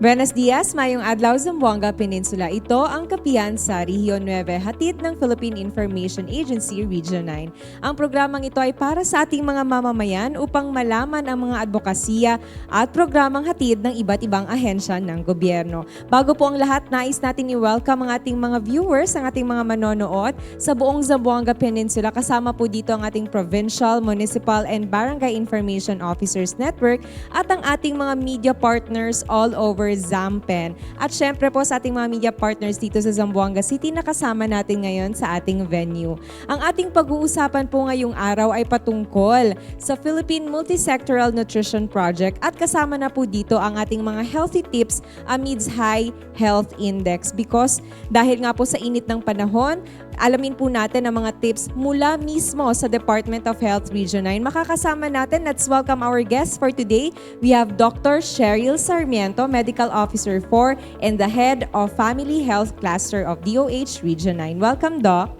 Buenos dias, mayong adlaw Zamboanga Peninsula. Ito ang kapihan sa Rehiyon 9, hatid ng Philippine Information Agency Region 9. Ang programang ito ay para sa ating mga mamamayan upang malaman ang mga advokasya at programang hatid ng iba't ibang ahensya ng gobyerno. Bago po ang lahat, nais natin i-welcome ang ating mga viewers, ang ating mga manonood sa buong Zamboanga Peninsula. Kasama po dito ang ating Provincial, Municipal, and Barangay Information Officers Network at ang ating mga media partners all over Zampen. At syempre po sa ating mga media partners dito sa Zamboanga City na kasama natin ngayon sa ating venue. Ang ating pag-uusapan po ngayong araw ay patungkol sa Philippine Multisectoral Nutrition Project at kasama na po dito ang ating mga healthy tips amidst high health index because dahil nga po sa init ng panahon, alamin po natin ang mga tips mula mismo sa Department of Health Region 9. Makakasama natin, let's welcome our guests for today. We have Dr. Cheryl Sarmiento, Medical Officer 4 and the Head of Family Health Cluster of DOH Region 9. Welcome, Doc.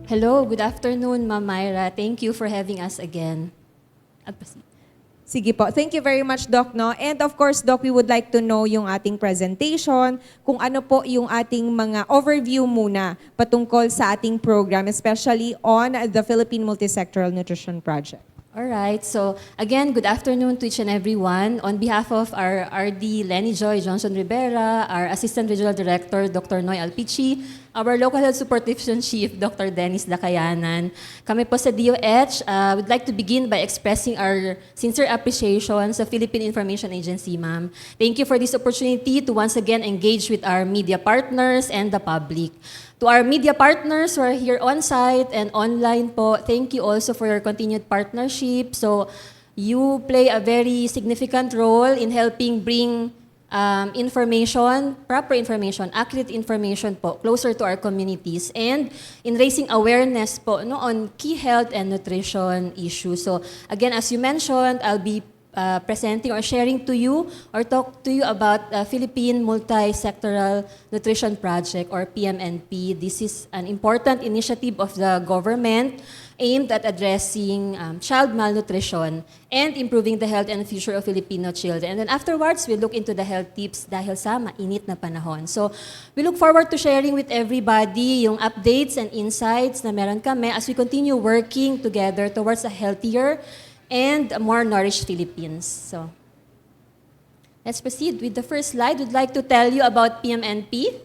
Hello, good afternoon, Ma'am Myra. Thank you for having us again. Sige po. Thank you very much, Doc. No? And of course, Doc, we would like to know yung ating presentation, kung ano po yung ating mga overview muna patungkol sa ating program, especially on the Philippine Multisectoral Nutrition Project. All right. So again, good afternoon to each and everyone. On behalf of our RD Lenny Joy Johnson Rivera, our Assistant Regional Director Dr. Noy Alpici, our Local Health Supervision Chief Dr. Dennis Dakayanan, kami po sa DOH would like to begin by expressing our sincere appreciation sa Philippine Information Agency, ma'am. Thank you for this opportunity to once again engage with our media partners and the public. To our media partners who are here on-site and online po, thank you also for your continued partnership. So, you play a very significant role in helping bring information, proper information, accurate information po, closer to our communities and in raising awareness po no, on key health and nutrition issues. So, again, as you mentioned, I'll be presenting or sharing to you or talk to you about Philippine Multi-Sectoral Nutrition Project or PMNP. This is an important initiative of the government aimed at addressing child malnutrition and improving the health and future of Filipino children. And then afterwards, we'll look into the health tips dahil sa mainit na panahon. So, we look forward to sharing with everybody yung updates and insights na meron kami as we continue working together towards a healthier and more nourished Philippines. So, let's proceed with the first slide. We'd like to tell you about PMNP.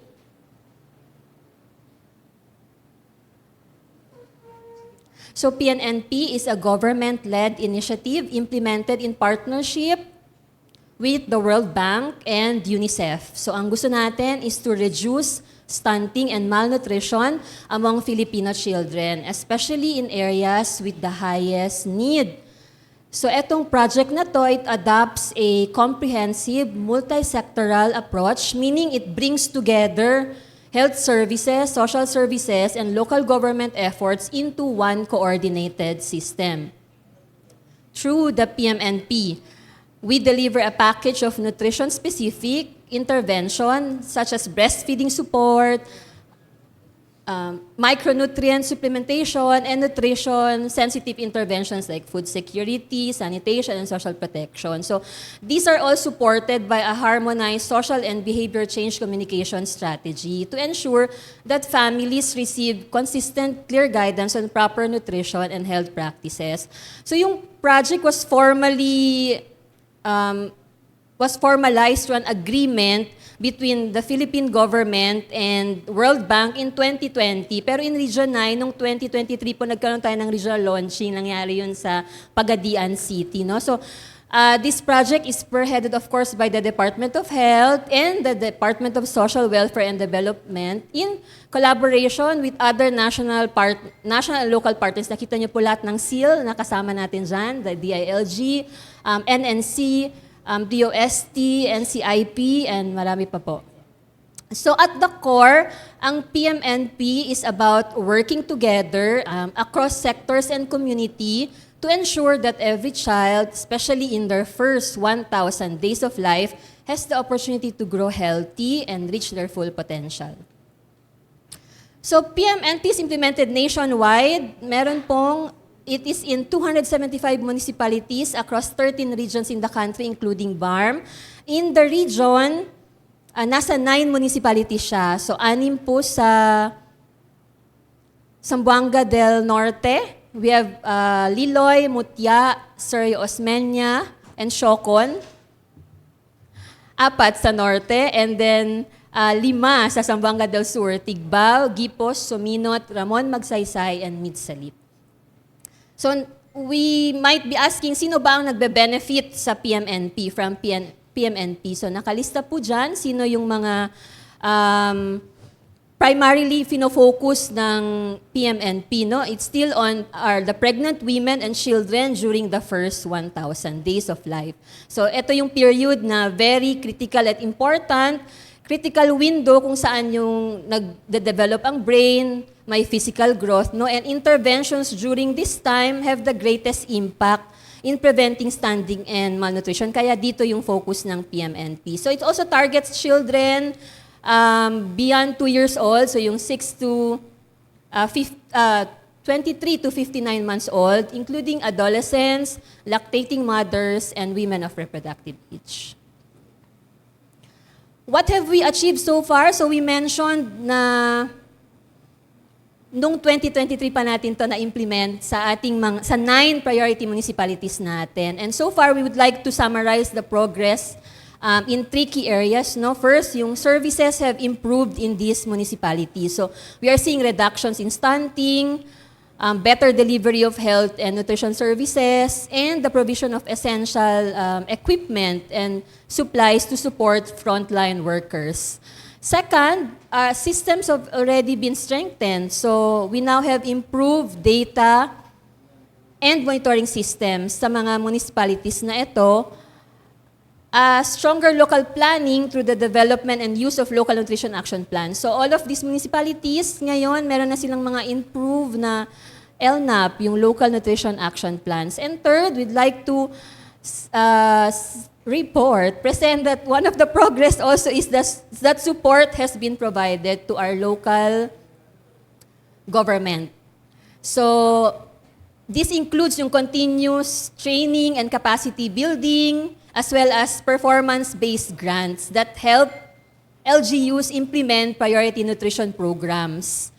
So, PMNP is a government-led initiative implemented in partnership with the World Bank and UNICEF. So, ang gusto natin is to reduce stunting and malnutrition among Filipino children, especially in areas with the highest need. So etong project na to, it adopts a comprehensive multi-sectoral approach, meaning it brings together health services, social services, and local government efforts into one coordinated system. Through the PMNP, we deliver a package of nutrition-specific intervention such as breastfeeding support, micronutrient supplementation, and nutrition-sensitive interventions like food security, sanitation, and social protection. So these are all supported by a harmonized social and behavior change communication strategy to ensure that families receive consistent, clear guidance on proper nutrition and health practices. So yung project was formalized through an agreement between the Philippine government and World Bank in 2020. Pero in Region 9, noong 2023 po, nagkaroon tayo ng regional launching. Nangyari yun sa Pagadian City. No? So, this project is spearheaded, of course, by the Department of Health and the Department of Social Welfare and Development in collaboration with other national and local partners. Nakita niyo po lahat ng SEAL na kasama natin dyan, the DILG, NNC, DOST, NCIP, and marami pa po. So at the core, ang PMNP is about working together across sectors and community to ensure that every child, especially in their first 1,000 days of life, has the opportunity to grow healthy and reach their full potential. So PMNP is implemented nationwide. Meron pong It is in 275 municipalities across 13 regions in the country, including BARM. In the region, nasa 9 municipalities siya. So, 6 po sa Zamboanga del Norte. We have Liloy, Mutya, Surrey Osmeña, and Siocon. 4 sa Norte. And then, 5 sa Zamboanga del Sur. Tigbao, Gipos, Suminot, Ramon Magsaysay, and Mitsalit. So, we might be asking, sino ba ang nagbe-benefit sa PMNP from PMNP? So, nakalista po dyan, sino yung mga primarily fino-focus ng PMNP. No? It's still on the pregnant women and children during the first 1,000 days of life. So, ito yung period na very critical at important, critical window kung saan yung nagde-develop ang brain, may physical growth, no? And interventions during this time have the greatest impact in preventing stunting and malnutrition. Kaya dito yung focus ng PMNP. So it also targets children beyond 2 years old, so yung 23 to 59 months old, including adolescents, lactating mothers, and women of reproductive age. What have we achieved so far? So we mentioned na noong 2023 pa natin to na-implement sa ating sa 9 priority municipalities natin. And so far, we would like to summarize the progress in 3 key areas. No? First, yung services have improved in these municipalities. So we are seeing reductions in stunting, better delivery of health and nutrition services, and the provision of essential equipment and supplies to support frontline workers. Second, systems have already been strengthened. So we now have improved data and monitoring systems sa mga municipalities na ito. Stronger local planning through the development and use of local nutrition action plans. So all of these municipalities ngayon, meron na silang mga improved na LNAP, yung local nutrition action plans. And third, we'd like to present that one of the progress also is that support has been provided to our local government. So this includes yung continuous training and capacity building, as well as performance-based grants that help LGUs implement priority nutrition programs.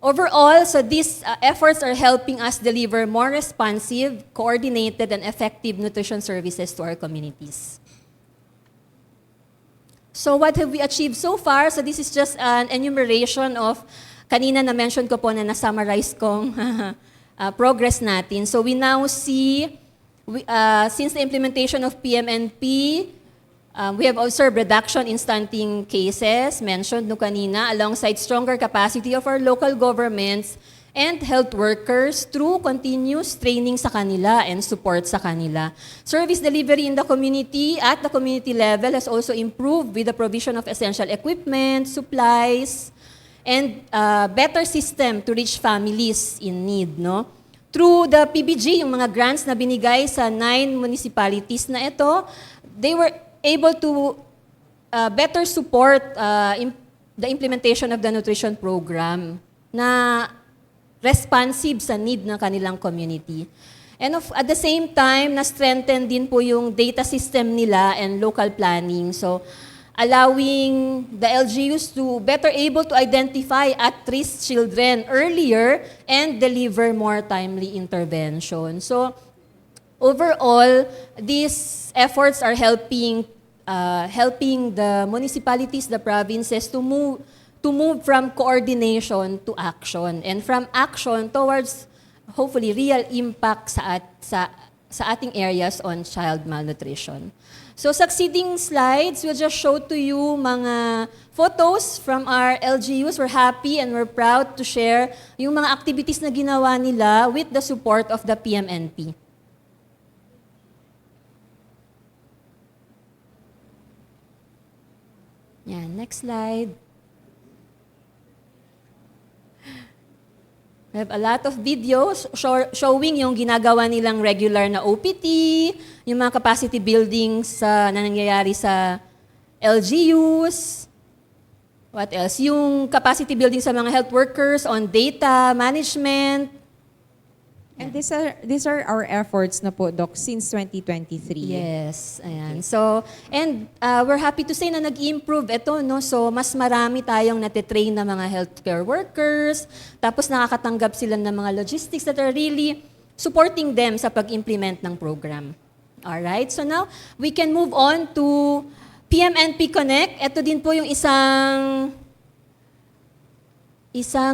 Overall, so these efforts are helping us deliver more responsive, coordinated, and effective nutrition services to our communities. So what have we achieved so far? So this is just an enumeration of, kanina na-mention ko po na na-summarize kong progress natin. So we now see, since the implementation of PMNP, we have observed reduction in stunting cases, mentioned no kanina, alongside stronger capacity of our local governments and health workers through continuous training sa kanila and support sa kanila. Service delivery in the community at the community level has also improved with the provision of essential equipment, supplies, and better system to reach families in need. No? Through the PBG, yung mga grants na binigay sa 9 municipalities na ito, they were able to better support the implementation of the nutrition program na responsive sa need ng kanilang community. And at the same time, na-strengthen din po yung data system nila and local planning. So, allowing the LGUs to better able to identify at-risk children earlier and deliver more timely intervention. So, overall, these efforts are helping the municipalities, the provinces to move from coordination to action, and from action towards hopefully real impact sa ating areas on child malnutrition. So succeeding slides will just show to you mga photos from our LGUs. We're happy and we're proud to share yung mga activities na ginawa nila with the support of the PMNP. Yan, next slide. We have a lot of videos showing yung ginagawa nilang regular na OPT, yung mga capacity buildings na nangyayari sa LGUs. What else? Yung capacity building sa mga health workers on data management. And these are our efforts na po, Doc, since 2023. Yes, ayan. So, and we're happy to say na nag-improve ito, no? So, mas marami tayong natitrain na mga healthcare workers, tapos nakakatanggap sila ng mga logistics that are really supporting them sa pag-implement ng program. Alright, so now, we can move on to PMNP Connect. Ito din po yung isang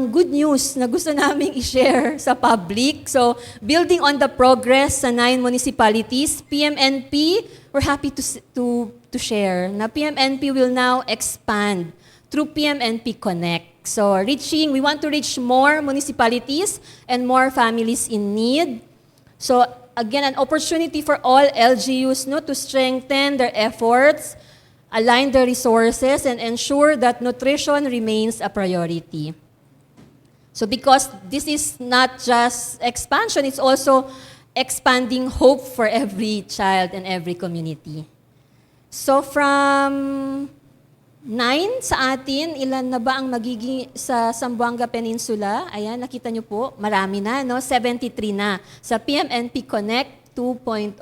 good news na gusto naming i-share sa public. So, building on the progress sa 9 municipalities, PMNP, we're happy to share na PMNP will now expand through PMNP Connect. So, we want to reach more municipalities and more families in need. So, again, an opportunity for all LGUs to strengthen their efforts, align their resources, and ensure that nutrition remains a priority. So because this is not just expansion, it's also expanding hope for every child and every community. So from 9 sa atin, ilan na ba ang magiging sa Zamboanga Peninsula? Ayan, nakita nyo po, marami na, no? 73 na sa PMNP Connect 2.0.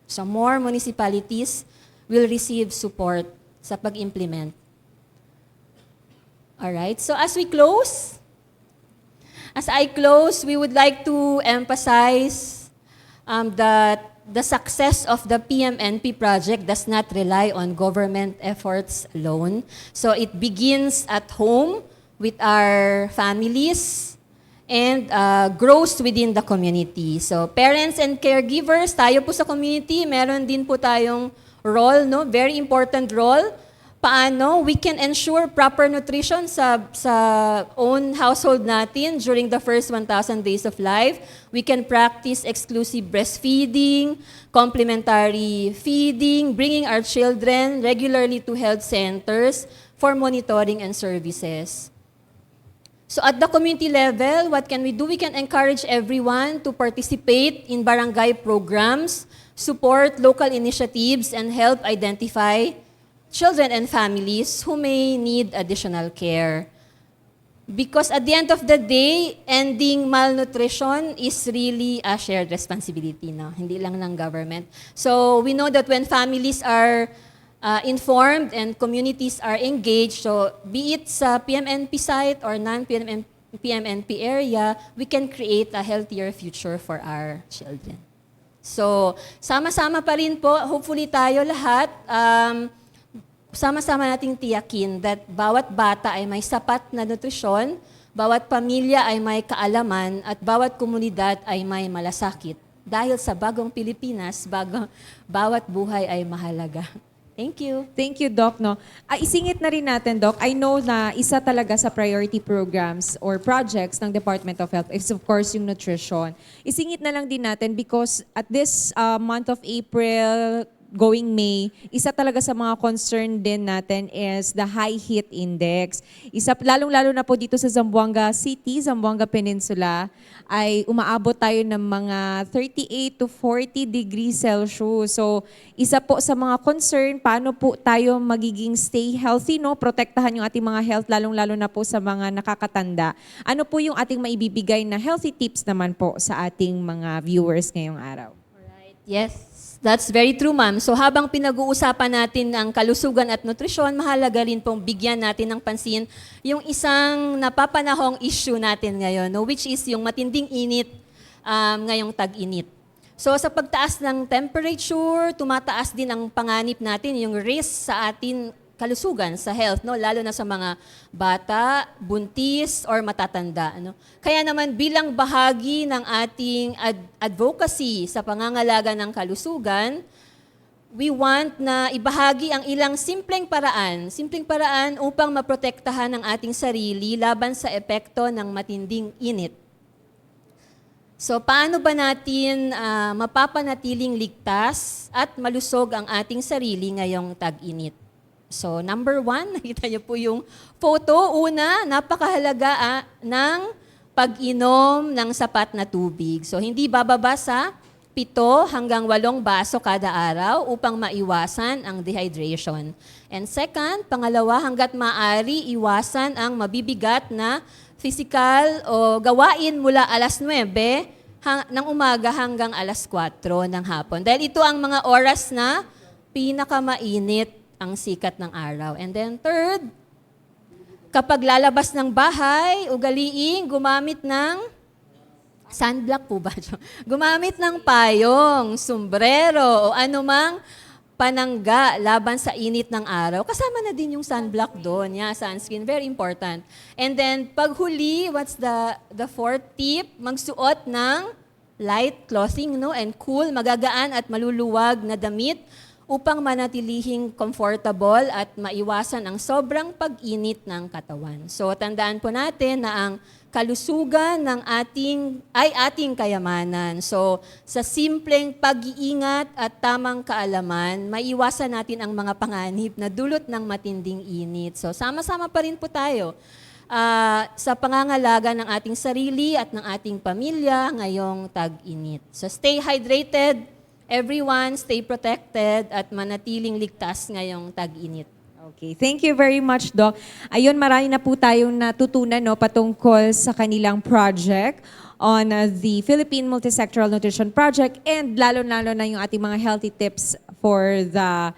So more municipalities will receive support sa pag-implement. Alright, so as I close, we would like to emphasize that the success of the PMNP project does not rely on government efforts alone. So it begins at home with our families and grows within the community. So parents and caregivers, tayo po sa community, meron din po tayong role, no? Very important role. Paano we can ensure proper nutrition sa own household natin during the first 1,000 days of life. We can practice exclusive breastfeeding, complementary feeding, bringing our children regularly to health centers for monitoring and services. So at the community level, what can we do? We can encourage everyone to participate in barangay programs, support local initiatives, and help identify children and families who may need additional care. Because at the end of the day, ending malnutrition is really a shared responsibility, no? Hindi lang ng government. So we know that when families are informed and communities are engaged, so be it sa PMNP site or non-PMNP area, we can create a healthier future for our children. So sama-sama pa rin po, hopefully tayo lahat, sama-sama nating tiyakin that bawat bata ay may sapat na nutrisyon, bawat pamilya ay may kaalaman, at bawat komunidad ay may malasakit. Dahil sa bagong Pilipinas, bawat buhay ay mahalaga. Thank you. Thank you, Doc. No? Isingit na rin natin, Doc. I know na isa talaga sa priority programs or projects ng Department of Health is of course yung nutrition. Isingit na lang din natin because at this month of April, going May, isa talaga sa mga concern din natin is the high heat index. Lalong-lalo na po dito sa Zamboanga City, Zamboanga Peninsula, ay umaabot tayo ng mga 38 to 40 degrees Celsius. So, isa po sa mga concern, paano po tayo magiging stay healthy, no? Protektahan yung ating mga health, lalong-lalo na po sa mga nakakatanda. Ano po yung ating maibibigay na healthy tips naman po sa ating mga viewers ngayong araw? Alright. Yes. That's very true, ma'am. So habang pinag-uusapan natin ang kalusugan at nutrisyon, mahalaga rin pong bigyan natin ng pansin yung isang napapanahong issue natin ngayon, no, which is yung matinding init ngayong tag-init. So sa pagtaas ng temperature, tumataas din ang panganib natin, yung risk sa atin kalusugan, sa health, no, lalo na sa mga bata, buntis, or matatanda. Ano. Kaya naman bilang bahagi ng ating advocacy sa pangangalaga ng kalusugan, we want na ibahagi ang ilang simpleng paraan upang maprotektahan ang ating sarili laban sa epekto ng matinding init. So paano ba natin mapapanatiling ligtas at malusog ang ating sarili ngayong tag-init? So number 1, nakita niyo po yung photo. Una, napakahalaga ng pag-inom ng sapat na tubig. So hindi bababa sa 7 hanggang 8 baso kada araw upang maiwasan ang dehydration. And second, pangalawa, hanggat maaari, iwasan ang mabibigat na physical o gawain mula alas 9 ng umaga hanggang alas 4 ng hapon. Dahil ito ang mga oras na pinakamainit ang sikat ng araw. And then third, kapag lalabas ng bahay, ugaliing gumamit ng sunblock po ba? Gumamit ng payong, sombrero, o anumang panangga laban sa init ng araw. Kasama na din yung sunblock doon. Yeah, sunscreen, very important. And then, paghuli, what's the fourth tip? Magsuot ng light clothing, no? And cool, magagaan at maluluwag na damit upang manatilihing comfortable at maiwasan ang sobrang pag-init ng katawan. So, tandaan po natin na ang kalusugan ng ating kayamanan. So, sa simpleng pag-iingat at tamang kaalaman, maiwasan natin ang mga panganib na dulot ng matinding init. So, sama-sama pa rin po tayo sa pangangalaga ng ating sarili at ng ating pamilya ngayong tag-init. So, stay hydrated, everyone, stay protected, at manatiling ligtas ngayong tag-init. Okay, thank you very much, Doc. Ayun, marami na po tayong natutunan no, patungkol sa kanilang project on the Philippine Multisectoral Nutrition Project and lalo-lalo na yung ating mga healthy tips for the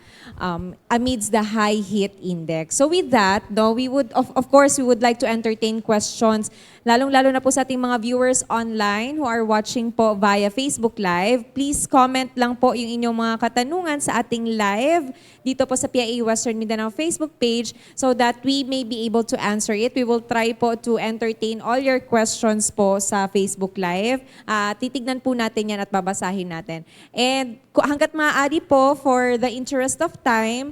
amidst the high heat index. So with that, no, we would of course we would like to entertain questions lalong-lalo na po sa ating mga viewers online who are watching po via Facebook Live. Please comment lang po yung inyong mga katanungan sa ating live dito po sa PIA Western Mindanao Facebook page so that we may be able to answer it. We will try po to entertain all your questions po sa Facebook Live. Titignan po natin yan at babasahin natin. And hanggat maaari po, for the interest of time,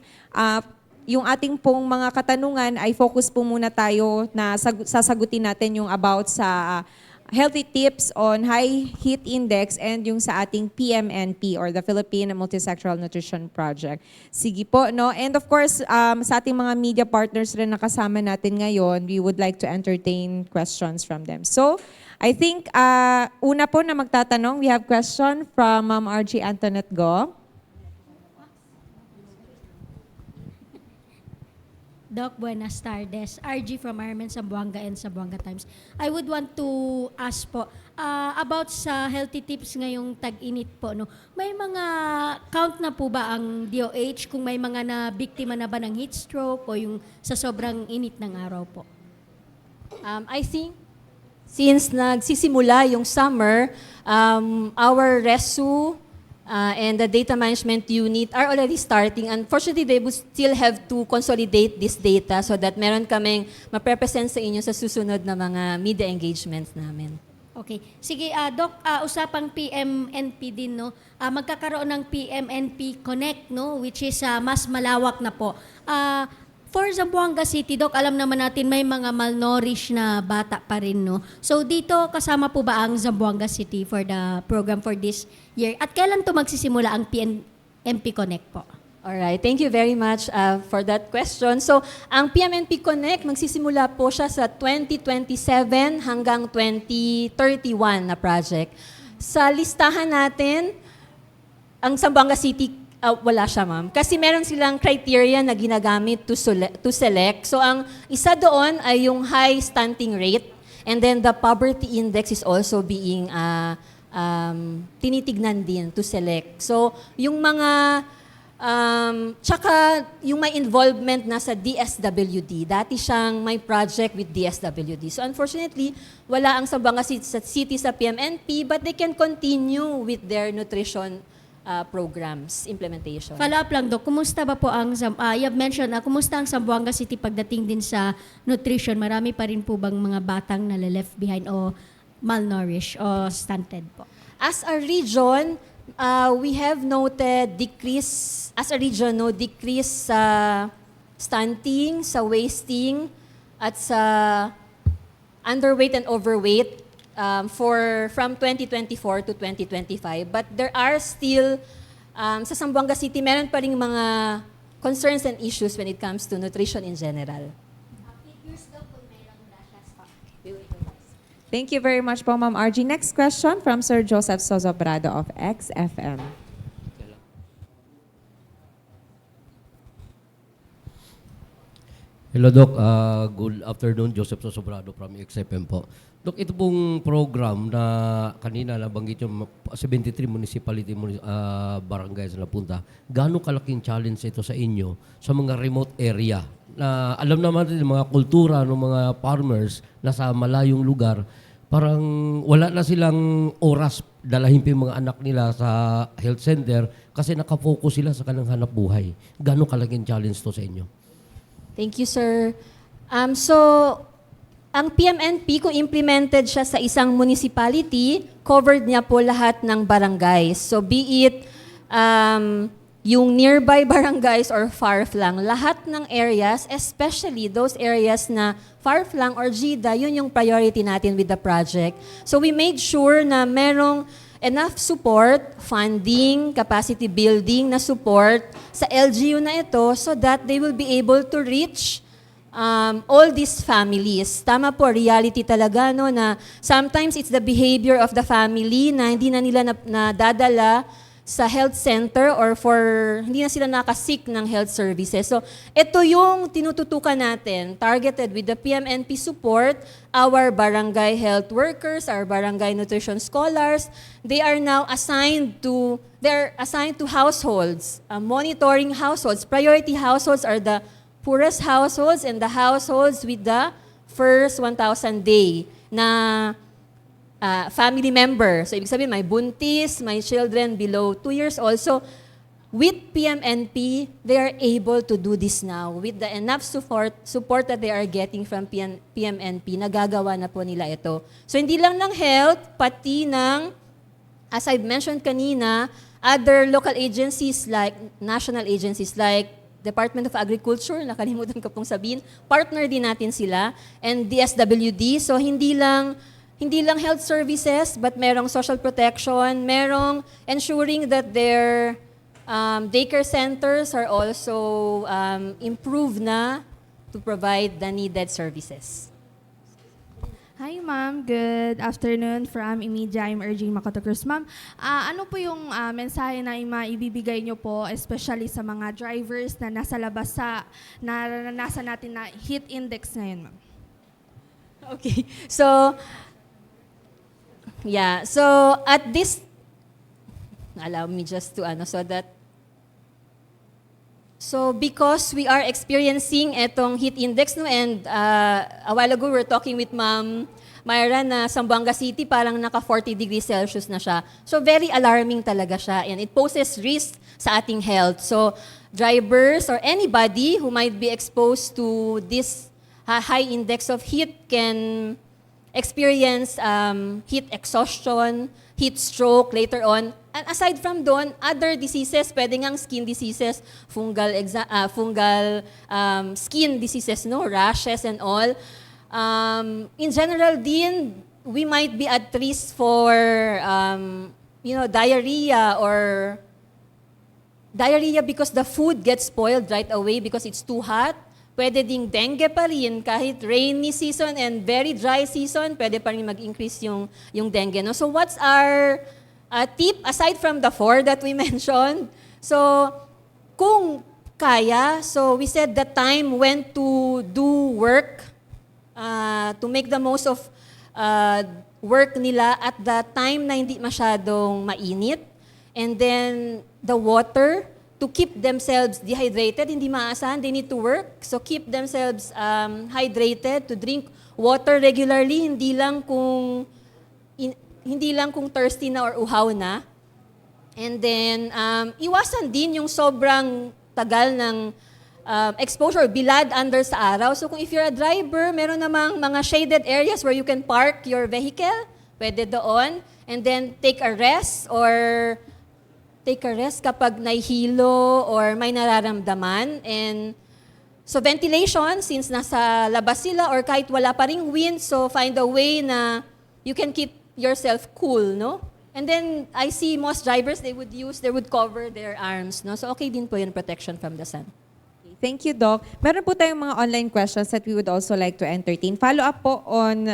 yung ating pong mga katanungan ay focus po muna tayo na sasagutin natin yung about sa healthy tips on high heat index and yung sa ating PMNP or the Philippine Multisectoral Nutrition Project. Sige po, no? And of course, sa ating mga media partners rin na kasama natin ngayon, we would like to entertain questions from them. So, I think una po na magtatanong, we have question from Ma'am RG Antoinette Go. Doc, buenas tardes. RG from Armen, Zamboanga and Zamboanga Times. I would want to ask po about sa healthy tips ngayong tag-init po. No? May mga count na po ba ang DOH kung may mga na-biktima na ba ng heat stroke o yung sa sobrang init ng araw po? I think since nagsisimula yung summer, our RESU and the data management unit are already starting. Unfortunately, they will still have to consolidate this data so that meron kaming ma-represent sa inyo sa susunod na mga media engagements namin. Okay. Sige, Doc, usapang PMNP din, no? Magkakaroon ng PMNP Connect, no? Which is mas malawak na po. For Zamboanga City, Doc, alam naman natin may mga malnourished na bata pa rin, no? So dito, kasama po ba ang Zamboanga City for the program for this year? At kailan to magsisimula ang PMNP Connect po? Alright, thank you very much for that question. So, ang PMNP Connect, magsisimula po siya sa 2027 hanggang 2031 na project. Sa listahan natin, ang Zamboanga City, wala siya, ma'am. Kasi meron silang criteria na ginagamit to select. So, ang isa doon ay yung high stunting rate. And then, the poverty index is also being tinitignan din to select. So, yung mga tsaka yung may involvement na sa DSWD. Dati siyang may project with DSWD. So unfortunately, wala ang Zamboanga City sa PMNP, but they can continue with their nutrition programs implementation. Follow-up lang, Doc. Kumusta ba po ang, you have mentioned, kumusta ang Zamboanga City pagdating din sa nutrition? Marami pa rin po bang mga batang nalileft behind o malnourished o stunted po? As a region, we have noted decrease, as a region, decrease sa stunting, sa wasting, at sa underweight and overweight from 2024 to 2025. But there are still, sa Zamboanga City, meron pa rin mga concerns and issues when it comes to nutrition in general. Thank you very much po, Ma'am RG. Next question from Sir Joseph Sozobrado of XFM. Hello, Doc. Good afternoon. Joseph Sosobrado from XFM po. Doc, ito pong program na kanina nabanggit yung 73 barangays na napunta. Gaano kalaking challenge ito sa inyo sa mga remote area? Na alam naman natin mga kultura ng mga farmers na sa malayong lugar, parang wala na silang oras dalahin pa yung mga anak nila sa health center kasi nakafocus sila sa kanilang hanap buhay. Gaano kalaking challenge to sa inyo? Thank you, sir. So, ang PMNP, kung implemented siya sa isang municipality, covered niya po lahat ng barangays. So, be it yung nearby barangays or far-flung, lahat ng areas, especially those areas na far-flung or GIDA, yun yung priority natin with the project. So, we made sure na merong enough support, funding, capacity building na support sa LGU na ito so that they will be able to reach all these families. Tama po, reality talaga no, na sometimes it's the behavior of the family na hindi na nila nadadala sa health center or hindi na sila nakasik ng health services. So, ito yung tinututukan natin, targeted with the PMNP support, our barangay health workers, our barangay nutrition scholars, they're assigned to households, monitoring households. Priority households are the poorest households and the households with the first 1,000 day na family member. So, ibig sabihin, may buntis, may children below 2 years old. So, with PMNP, they are able to do this now. With the enough support that they are getting from PMNP, nagagawa na po nila ito. So, hindi lang ng health, pati ng, as I've mentioned kanina, other local agencies like, national agencies like Department of Agriculture, nakalimutan ko pong sabihin, partner din natin sila, and DSWD. So, hindi lang health services, but merong social protection, merong ensuring that their daycare centers are also improved na to provide the needed services. Hi ma'am, good afternoon from Imedia. I'm urging Makoto Cruz. Ma'am, ano po yung mensahe na maibibigay nyo po, especially sa mga drivers na nasa labas sa naranasan natin na heat index ngayon, ma'am? Okay, so at this, allow me just to so because we are experiencing etong heat index no, and a while ago we were talking with Ma'am Myra na Zamboanga City parang naka 40 degrees Celsius na siya. So very alarming talaga siya and it poses risk sa ating health. So drivers or anybody who might be exposed to this high index of heat can experience heat exhaustion, heat stroke later on. And aside from doon, other diseases, pwede ngang skin diseases, fungal skin diseases, no, rashes and all. In general din, we might be at risk for diarrhea because the food gets spoiled right away because it's too hot. Pwede ding dengue pa rin, kahit rainy season and very dry season, pwede pa rin mag-increase yung dengue. No? So what's our tip, aside from the 4 that we mentioned? So kung kaya, so we said the time when to do work, to make the most of work nila at the time na hindi masyadong mainit. And then the water, to keep themselves dehydrated, hindi maasahan, they need to work. So keep themselves hydrated, to drink water regularly, hindi lang kung thirsty na or uhaw na. And then iwasan din yung sobrang tagal ng exposure, bilad under sa araw. So kung if you're a driver, meron namang mga shaded areas where you can park your vehicle, pwede doon, and then take a rest kapag nahihilo or may nararamdaman. And so ventilation, since nasa labas sila or kahit wala pa ring wind, so find a way na you can keep yourself cool, no? And then I see most drivers, they would cover their arms, no? So okay din po yung protection from the sun. Thank you, Doc. Meron po tayong mga online questions that we would also like to entertain. Follow up po on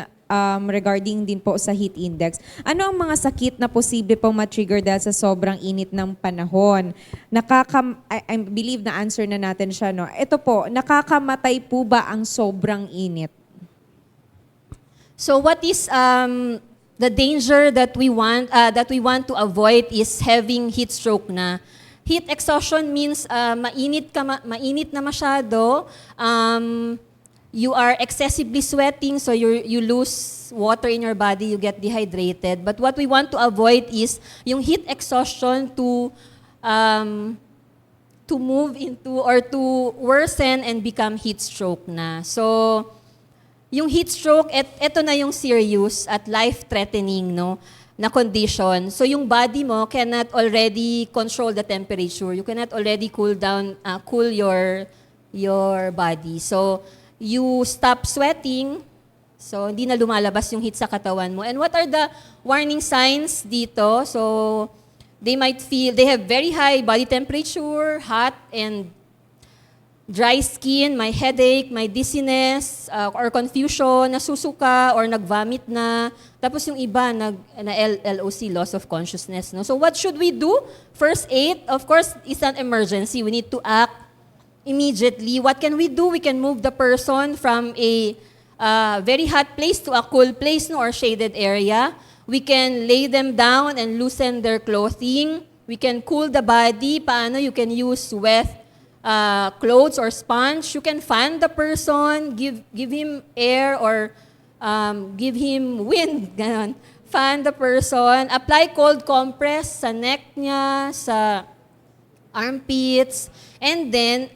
regarding din po sa heat index. Ano ang mga sakit na posible pong matrigger dahil sa sobrang init ng panahon? I believe na answer na natin siya, no? Ito po, nakakamatay po ba ang sobrang init? So what is the danger that we want to avoid is having heat stroke na. Heat exhaustion means mainit na masyado. You are excessively sweating, so you lose water in your body, you get dehydrated. But what we want to avoid is yung heat exhaustion to move into or to worsen and become heat stroke na. So, yung heat stroke, ito na yung serious at life-threatening, no, na condition. So, yung body mo cannot already control the temperature. You cannot already cool your body. So, you stop sweating, so hindi na lumalabas yung heat sa katawan mo. And what are the warning signs dito? So, they have very high body temperature, hot and dry skin, may headache, may dizziness, or confusion, nasusuka, or nag-vomit na. Tapos yung iba, LOC, loss of consciousness. No? So what should we do? First aid, of course, is an emergency. We need to act immediately. What can we do? We can move the person from a very hot place to a cool place, no, or shaded area. We can lay them down and loosen their clothing. We can cool the body. Paano? You can use wet clothes or sponge. You can fan the person, give him air or give him wind. Ganon. Fan the person. Apply cold compress sa neck niya, sa armpits. And then,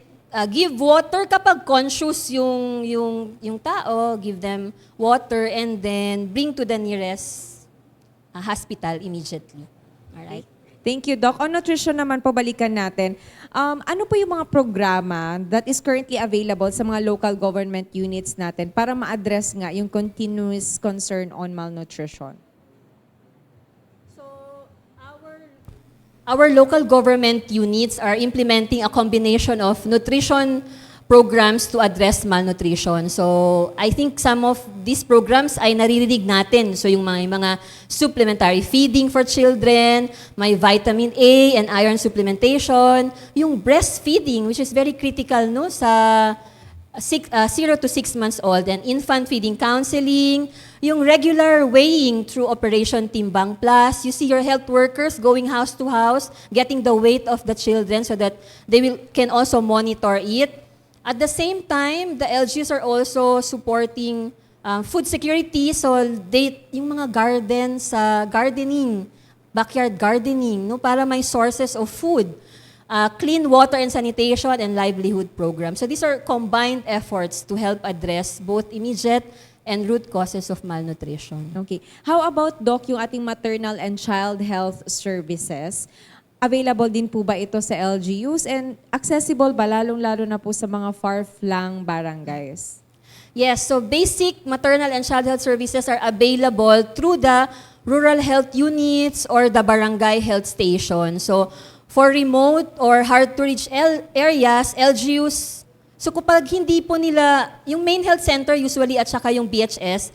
give water kapag conscious yung tao, give them water and then bring to the nearest hospital immediately. Alright? Thank you, Doc. On nutrition naman po, balikan natin. Ano po yung mga programa that is currently available sa mga local government units natin para ma-address nga yung continuous concern on malnutrition? Our local government units are implementing a combination of nutrition programs to address malnutrition. So, I think some of these programs ay naririnig natin. So, yung mga supplementary feeding for children, may vitamin A and iron supplementation, yung breastfeeding, which is very critical, no, sa 0 to 6 months old, and infant feeding counseling, yung regular weighing through Operation Timbang Plus. You see your health workers going house to house, getting the weight of the children so that they can also monitor it. At the same time, the LGUs are also supporting food security. So, yung mga gardening, backyard gardening, no, para may sources of food. Clean water and sanitation and livelihood programs. So these are combined efforts to help address both immediate and root causes of malnutrition. Okay. How about, Doc, yung ating maternal and child health services? Available din po ba ito sa LGUs and accessible ba lalong-lalo na po sa mga far-flung barangays? Yes, so basic maternal and child health services are available through the rural health units or the barangay health station. So for remote or hard-to-reach areas, LGUs, so kapag hindi po nila, yung main health center usually at saka yung BHS,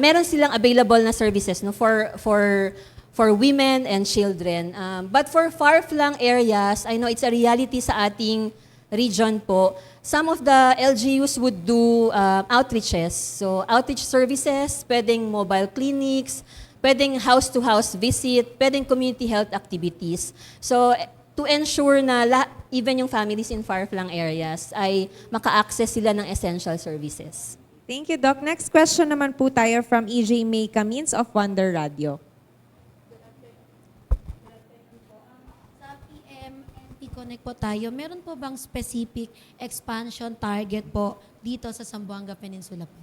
meron silang available na services, no, for women and children. But for far-flung areas, I know it's a reality sa ating region po. Some of the LGUs would do outreaches. So outreach services, pwedeng mobile clinics, pwedeng house-to-house visit, pwedeng community health activities. So, to ensure na even yung families in far-flung areas ay maka-access sila ng essential services. Thank you, Doc. Next question naman po tayo from EJ May Camins of Wonder Radio. Sa PMNP Connect po tayo, meron po bang specific expansion target po dito sa Zamboanga Peninsula po?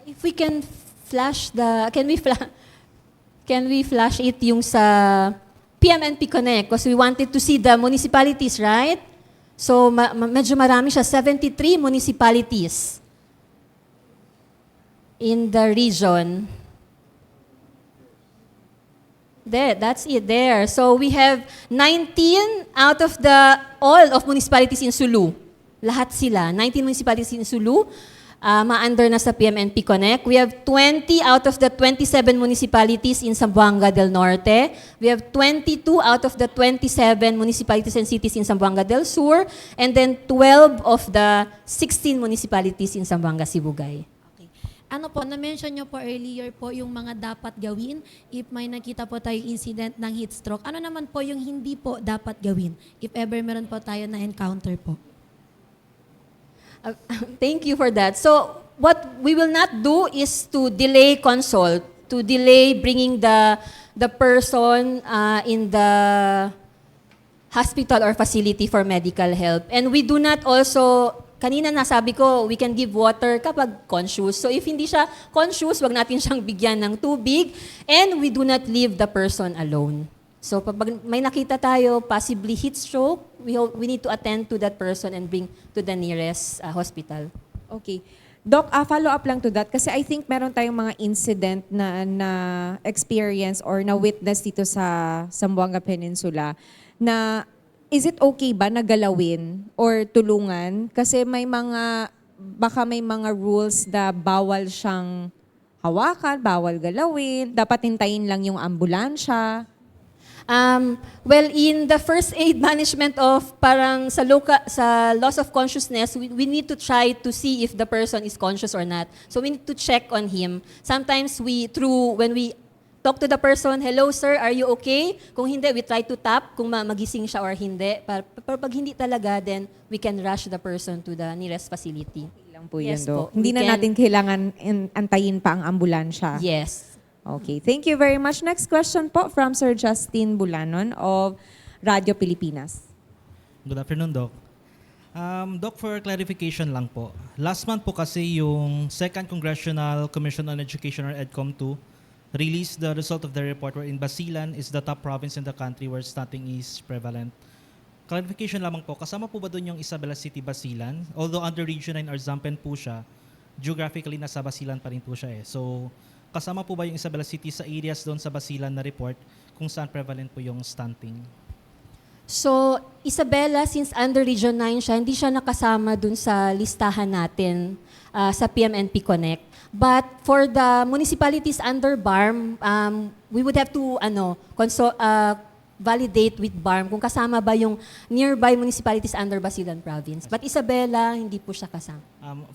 If we can flash can we flash it yung sa PMNP Connect? Because we wanted to see the municipalities, right? So, medyo marami siya. 73 municipalities in the region. There, that's it there. So, we have 19 out of all of municipalities in Sulu. Lahat sila. 19 municipalities in Sulu. ma-under na sa PMNP Connect. We have 20 out of the 27 municipalities in Zamboanga del Norte. We have 22 out of the 27 municipalities and cities in Zamboanga del Sur. And then 12 of the 16 municipalities in Zamboanga Sibugay. Okay. Ano po, na-mention nyo po earlier po yung mga dapat gawin if may nakita po tayong incident ng heat stroke. Ano naman po yung hindi po dapat gawin if ever meron po tayo na encounter po? Thank you for that. So, what we will not do is to delay consult, to delay bringing the person in the hospital or facility for medical help. And we do not also, kanina nasabi ko, we can give water kapag conscious. So if hindi siya conscious, wag natin siyang bigyan ng tubig. And we do not leave the person alone. So pag may nakita tayo, possibly heat stroke, we need to attend to that person and bring to the nearest hospital. Okay. Doc, follow up lang to that kasi I think meron tayong mga incident na experience or na witness dito sa Zamboanga Peninsula na is it okay ba na galawin or tulungan kasi baka may mga rules na bawal siyang hawakan, bawal galawin, dapat hintayin lang yung ambulansya. Well, in the first aid management of parang sa loss of consciousness, we need to try to see if the person is conscious or not. So we need to check on him. Sometimes when we talk to the person, hello sir, are you okay? Kung hindi, we try to tap kung magising siya or hindi. Pero pag hindi talaga, then we can rush the person to the nearest facility. Lang po Yes yun, Doc. po, Hindi we na can- natin kailangan antayin pa ang ambulansya. Yes. Okay, thank you very much. Next question po from Sir Justin Bulanon of Radio Pilipinas. Good afternoon, Doc. Doc, for clarification lang po. Last month po kasi yung Second Congressional Commission on Education or EDCOM 2 released the result of the report wherein Basilan is the top province in the country where stunting is prevalent. Clarification lamang po, kasama po ba doon yung Isabela City, Basilan? Although under Region 9 or Zampen po siya, geographically nasa Basilan pa rin po siya eh. So, kasama po ba yung Isabela City sa areas doon sa Basilan na report kung saan prevalent po yung stunting? So, Isabela, since under Region 9 siya, hindi siya nakasama dun sa listahan natin sa PMNP Connect. But for the municipalities under BARM, we would have to validate with BARM kung kasama ba yung nearby municipalities under Basilan Province. But Isabela, hindi po siya kasama.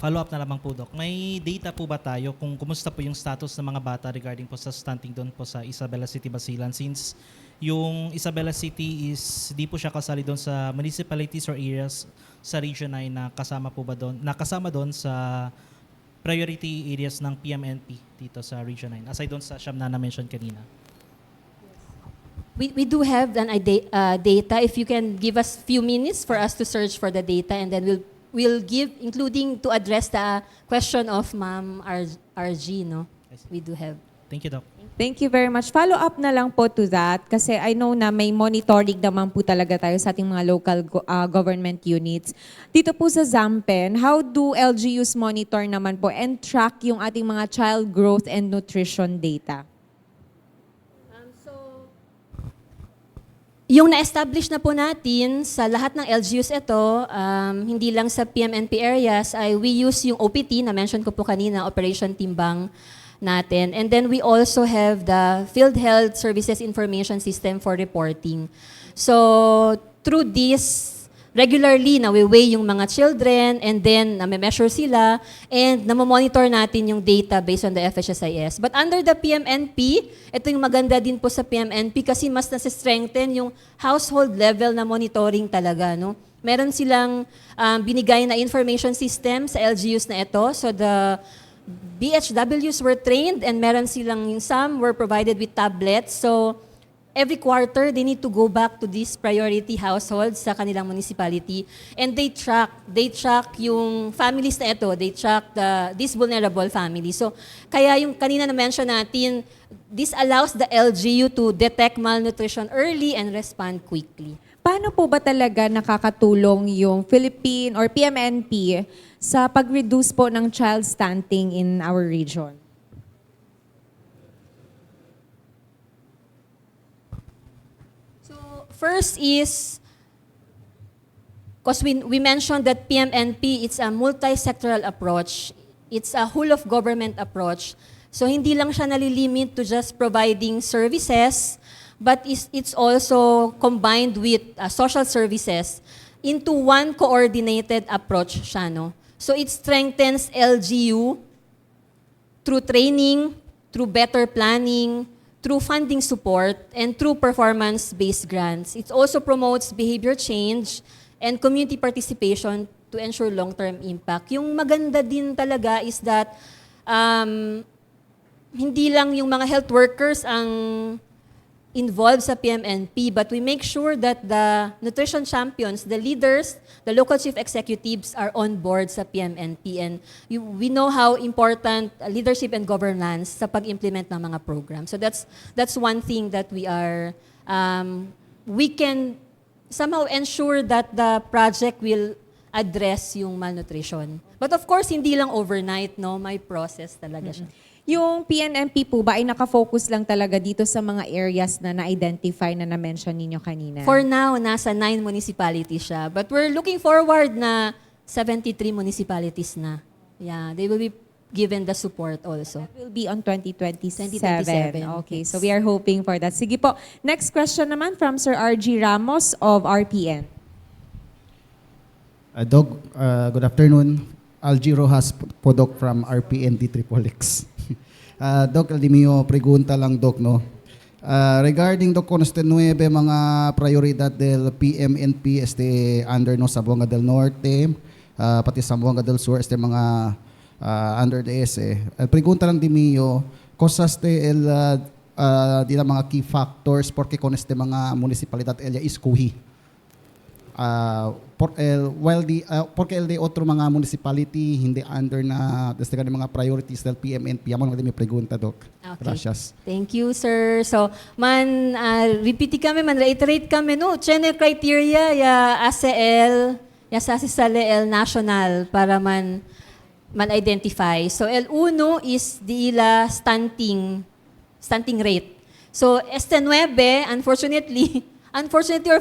Follow-up na lamang po, Doc. May data po ba tayo kung kumusta po yung status ng mga bata regarding po sa stunting doon po sa Isabela City, Basilan? Since yung Isabela City is di po siya kasali doon sa municipalities or areas sa Region 9 na kasama po ba doon, nakasama doon sa priority areas ng PMNP dito sa Region 9, aside doon sa siyam na na-mention kanina. We do have an data. If you can give us few minutes for us to search for the data, and then we'll give, including to address the question of Ma'am RG, no? We do have. Thank you, Doc. Thank you very much. Follow up na lang po to that kasi I know na may monitoring naman po talaga tayo sa ating mga local government units. Dito po sa Zampen, how do LGUs monitor naman po and track yung ating mga child growth and nutrition data? Yung na-establish na po natin sa lahat ng LGUs ito, hindi lang sa PMNP areas, we use yung OPT, na-mention ko po kanina, Operation Timbang natin. And then we also have the Field Health Services Information System for reporting. So through this, regularly nawi-weigh yung mga children and then nami-measure sila and namomonitor natin yung data based on the FHSIS. But under the PMNP, ito yung maganda din po sa PMNP kasi mas nasa-strengthen yung household level na monitoring talaga. No? Meron silang binigay na information system sa LGUs na ito. So the BHWs were trained and meron silang, some were provided with tablets. So every quarter, they need to go back to these priority households sa kanilang municipality and they track yung families na ito, they track these vulnerable families. So, kaya yung kanina na-mention natin, this allows the LGU to detect malnutrition early and respond quickly. Paano po ba talaga nakakatulong yung Philippine or PMNP sa pag-reduce po ng child stunting in our region? First is, because we mentioned that PMNP, it's a multi-sectoral approach. It's a whole of government approach. So hindi lang siya nalilimit to just providing services, but it's also combined with social services into one coordinated approach siya, no? So it strengthens LGU through training, through better planning, through funding support, and through performance-based grants. It also promotes behavior change and community participation to ensure long-term impact. Yung maganda din talaga is that hindi lang yung mga health workers ang involved sa PMNP, but we make sure that the nutrition champions, the leaders, the local chief executives are on board sa PMNP. And we know how important leadership and governance sa pag-implement ng mga program. So that's one thing that we can somehow ensure that the project will address yung malnutrition. But of course, hindi lang overnight, no? May process talaga siya. Yung PNMP po ba ay nakafocus lang talaga dito sa mga areas na na-identify na na-mention ninyo kanina? For now, nasa 9 municipalities siya. But we're looking forward na 73 municipalities na. Yeah, they will be given the support also. That will be on 2027. 2027, Okay, yes. so we are hoping for that. Sige po. Next question naman from Sir RG Ramos of RPN. Dog, good afternoon. Algie Rojas po, Doc, from RPN D3X. Doc, Aldimio, pregunta lang, Doc, no? Regarding, Doc, con este 9 mga prioridad del PMNP under no Zamboanga del Norte, pati Zamboanga del Sur, mga under DS. Pregunta lang, Dimio, cosas di la mga key factors porque con este mga municipalidad ella iskuhi. Porque el de otro mga municipality hindi under na desde mga priorities del PMNP. Amon may pregunta, Doc. Okay. Gracias. Thank you, sir. So, repeat kami, reiterate kami, no? Chene criteria, ya ACL, ya sa el national para man-identify. So, el uno is di ila stunting rate. So, este 9, unfortunately or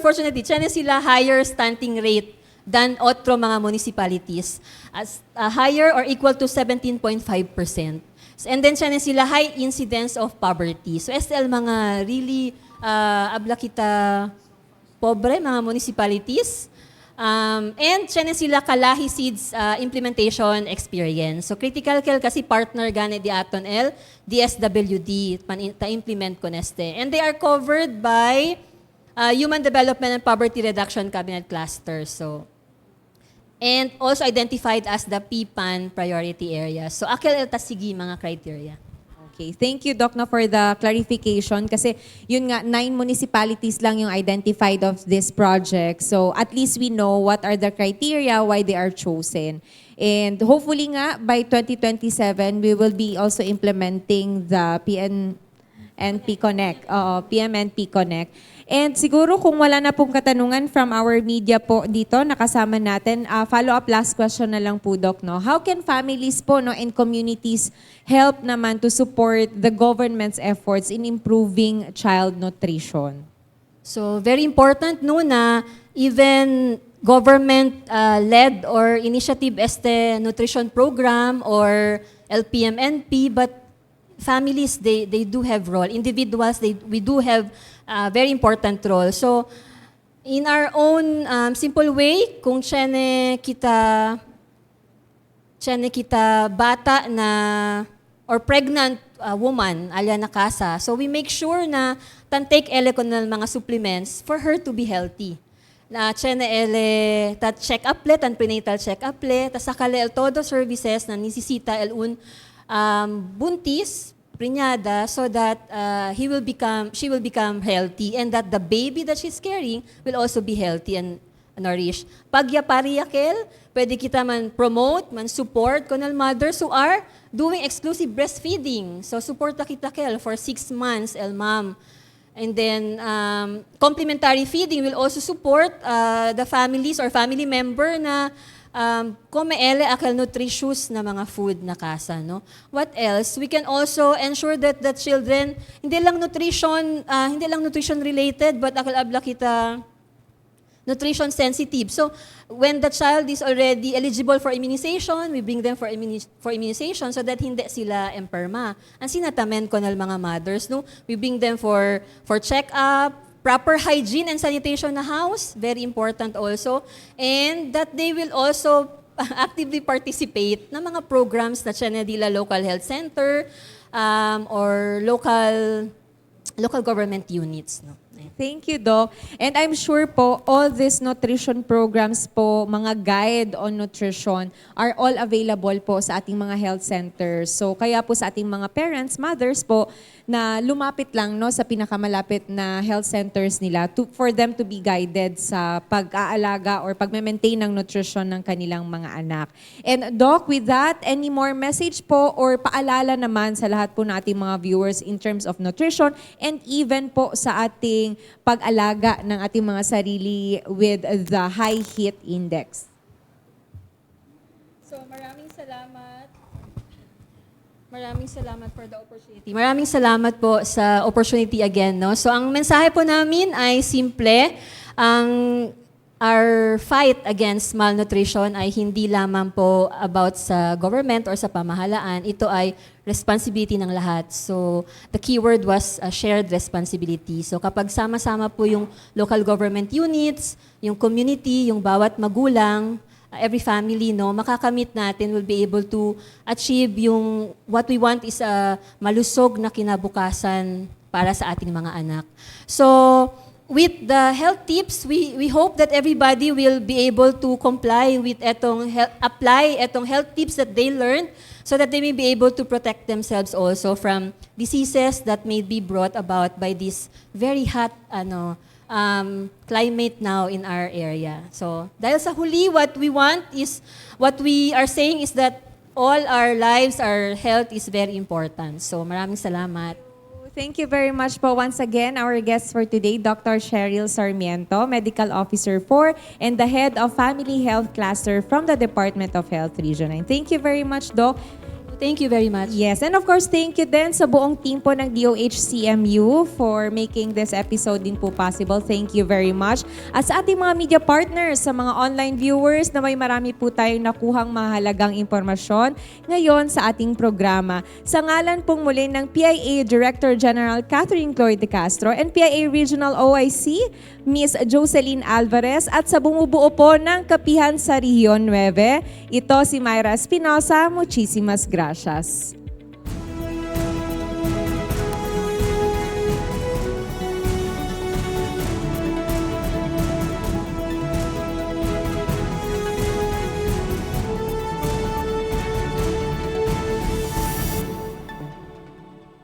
fortunately, tiyan sila higher stunting rate than otro mga municipalities. As higher or equal to 17.5%. And then tiyan sila high incidence of poverty. So SL mga really abla kita pobre mga municipalities. And tiyan sila kalahi seeds implementation experience. So critical care kasi partner gani di aton DSWD ta implement ko neste. And they are covered by Human Development and Poverty Reduction Cabinet Cluster. So, and also identified as the PPAN priority area. So, akil tasigi mga criteria. Okay, thank you, Doc, na for the clarification. Kasi yun nga, 9 municipalities lang yung identified of this project. So at least we know what are the criteria, why they are chosen. And hopefully nga, by 2027, we will be also implementing the PMNP Connect. PMNP Connect. And siguro kung wala na pong katanungan from our media po dito, nakasama natin, follow-up last question na lang po, Doc, no? How can families po, no, and communities help naman to support the government's efforts in improving child nutrition? So, very important no na even government-led or initiative este nutrition program or LPMNP, but families, they do have role. Individuals, we do have very important role. So, in our own simple way, kung tsene kita bata na or pregnant woman, alya na kasa, so we make sure na take ele ko ng mga supplements for her to be healthy. Na tsene ele ta check up le, tan prenatal check up le, ta sakale el todo services na nisisita el buntis, preñada, so that she will become healthy and that the baby that she's carrying will also be healthy and nourished. Pagyapariyakel, pwede kita man promote, man support kunal mothers who are doing exclusive breastfeeding. So support kita kel for 6 months, el mom. And then complementary feeding will also support the families or family member na kung may akal nutritious na mga food na kasa, no? What else? We can also ensure that the children hindi lang nutrition related, but akal abla kita nutrition sensitive. So when the child is already eligible for immunization, we bring them for immunization so that hindi sila emperma. Ang sinatamen ko ng mga mothers, no, we bring them for check-up, proper hygiene and sanitation na house, very important also, and that they will also actively participate ng mga programs na Chenadilla Local Health Center or local government units. No? Thank you, Doc. And I'm sure po, all these nutrition programs po, mga guide on nutrition, are all available po sa ating mga health centers. So, kaya po sa ating mga parents, mothers po, na lumapit lang no, sa pinakamalapit na health centers nila for them to be guided sa pag-aalaga or pag-maintain ng nutrition ng kanilang mga anak. And Doc, with that, any more message po or paalala naman sa lahat po nating mga viewers in terms of nutrition and even po sa ating pag-alaga ng ating mga sarili with the high heat index? So maraming salamat. Maraming salamat for the opportunity. Maraming salamat po sa opportunity again. No? So ang mensahe po namin ay simple. Our fight against malnutrition ay hindi lamang po about sa government or sa pamahalaan. Ito ay responsibility ng lahat. So the keyword was shared responsibility. So kapag sama-sama po yung local government units, yung community, yung bawat magulang, every family, no, makakamit natin, will be able to achieve yung what we want is a malusog na kinabukasan para sa ating mga anak. So, with the health tips, we hope that everybody will be able to comply with apply etong health tips that they learned so that they may be able to protect themselves also from diseases that may be brought about by this very hot climate now in our area. So, dahil sa huli, what we are saying is that all our lives, our health is very important. So, maraming salamat. Thank you very much po once again. Our guest for today, Dr. Cheryl Sarmiento, Medical Officer 4 and the Head of Family Health Cluster from the Department of Health Region 9. Thank you very much, Doc. Thank you very much. Yes, and of course, thank you din sa buong team po ng DOH-CMU for making this episode din po possible. Thank you very much. At sa ating mga media partners, sa mga online viewers na may marami po tayong nakuhang mahalagang impormasyon ngayon sa ating programa. Sa ngalan pong muli ng PIA Director General Catherine Cloyd de Castro and PIA Regional OIC, Ms. Jocelyn Alvarez at sa bumubuo po ng Kapihan sa Region 9, ito si Myra Espinosa. Muchísimas gracias.